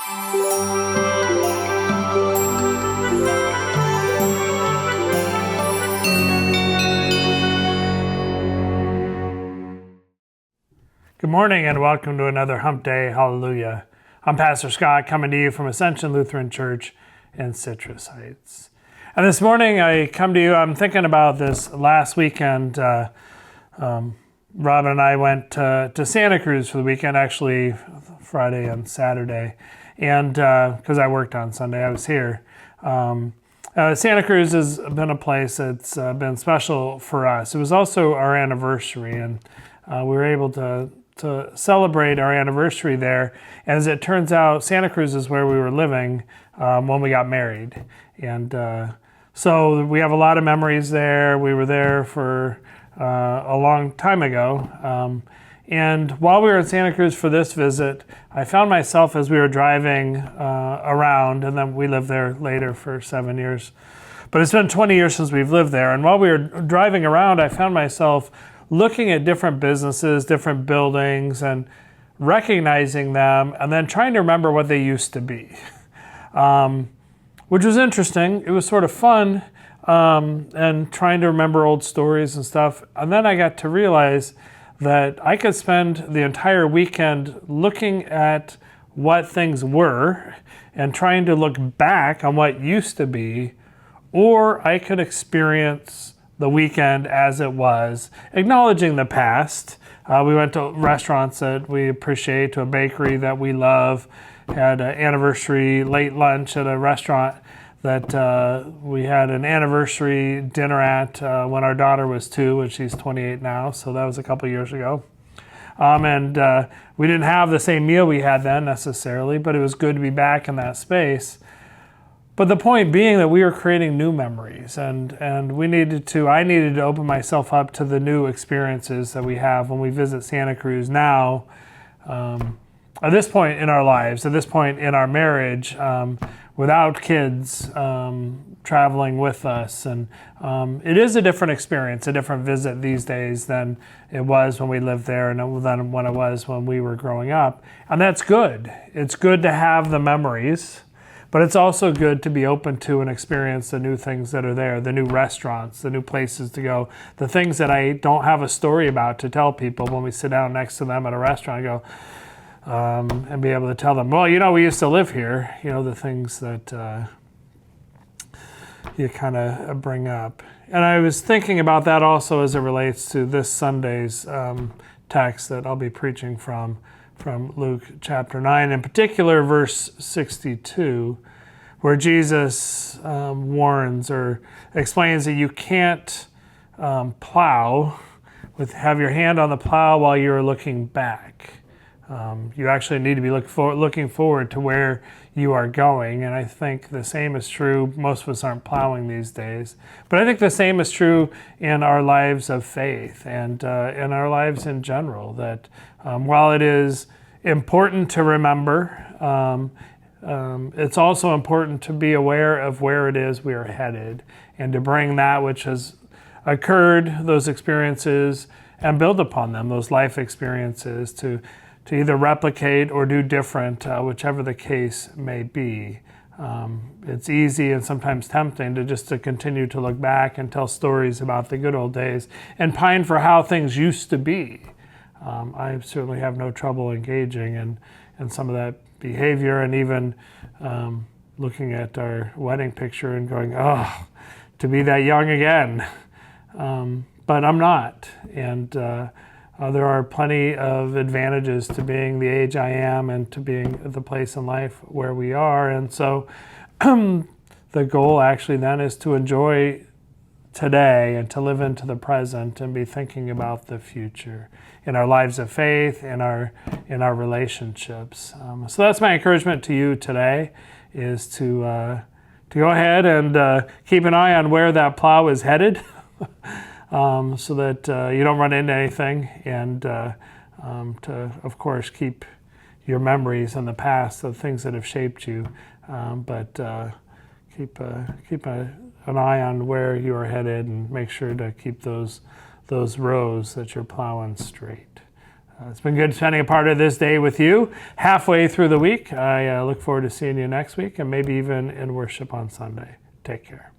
Good morning and welcome to another Hump Day Hallelujah. I'm Pastor Scott coming to you from Ascension Lutheran Church in Citrus Heights. And this morning I come to you, I'm thinking about this last weekend. Robin and I went to Santa Cruz for the weekend, actually Friday and Saturday. And because I worked on Sunday, I was here. Santa Cruz has been a place that's been special for us. It was also our anniversary, and we were able to celebrate our anniversary there. As it turns out, Santa Cruz is where we were living when we got married. And so we have a lot of memories there. We were there for a long time ago. And while we were in Santa Cruz for this visit, I found myself as we were driving around, and then we lived there later for 7 years. But it's been 20 years since we've lived there. And while we were driving around, I found myself looking at different businesses, different buildings, and recognizing them, and then trying to remember what they used to be, which was interesting. It was sort of fun, and trying to remember old stories and stuff. And then I got to realize that I could spend the entire weekend looking at what things were and trying to look back on what used to be, or I could experience the weekend as it was, acknowledging the past. We went to restaurants that we appreciate, to a bakery that we love, had an anniversary late lunch at a restaurant that we had an anniversary dinner at when our daughter was 2, and she's 28 now, so that was a couple years ago. And we didn't have the same meal we had then necessarily, but it was good to be back in that space. But the point being that we were creating new memories, and I needed to open myself up to the new experiences that we have when we visit Santa Cruz now. At this point in our lives, at this point in our marriage, without kids traveling with us, and it is a different experience, a different visit these days than it was when we lived there, and than when it was when we were growing up. And that's good. It's good to have the memories. But it's also good to be open to and experience the new things that are there, the new restaurants, the new places to go, the things that I don't have a story about to tell people when we sit down next to them at a restaurant and go, and be able to tell them, well, we used to live here, the things that you kind of bring up. And I was thinking about that also as it relates to this Sunday's text that I'll be preaching from Luke chapter 9, in particular verse 62, where Jesus warns or explains that you can't plow have your hand on the plow while you're looking back. You actually need to be looking forward to where you are going, and I think the same is true. Most of us aren't plowing these days, but I think the same is true in our lives of faith and in our lives in general, that while it is important to remember, it's also important to be aware of where it is we are headed, and to bring that which has occurred, those experiences, and build upon them, those life experiences, to either replicate or do different, whichever the case may be. It's easy and sometimes tempting to continue to look back and tell stories about the good old days and pine for how things used to be. I certainly have no trouble engaging in some of that behavior, and even looking at our wedding picture and going, oh, to be that young again. But I'm not. And there are plenty of advantages to being the age I am and to being at the place in life where we are. And so the goal actually then is to enjoy today and to live into the present and be thinking about the future in our lives of faith, in our relationships. So that's my encouragement to you today, is to go ahead and keep an eye on where that plow is headed, so that you don't run into anything, and to, of course, keep your memories in the past, the things that have shaped you, but keep an eye on where you are headed, and make sure to keep those rows that you're plowing straight. It's been good spending a part of this day with you halfway through the week. I look forward to seeing you next week and maybe even in worship on Sunday. Take care.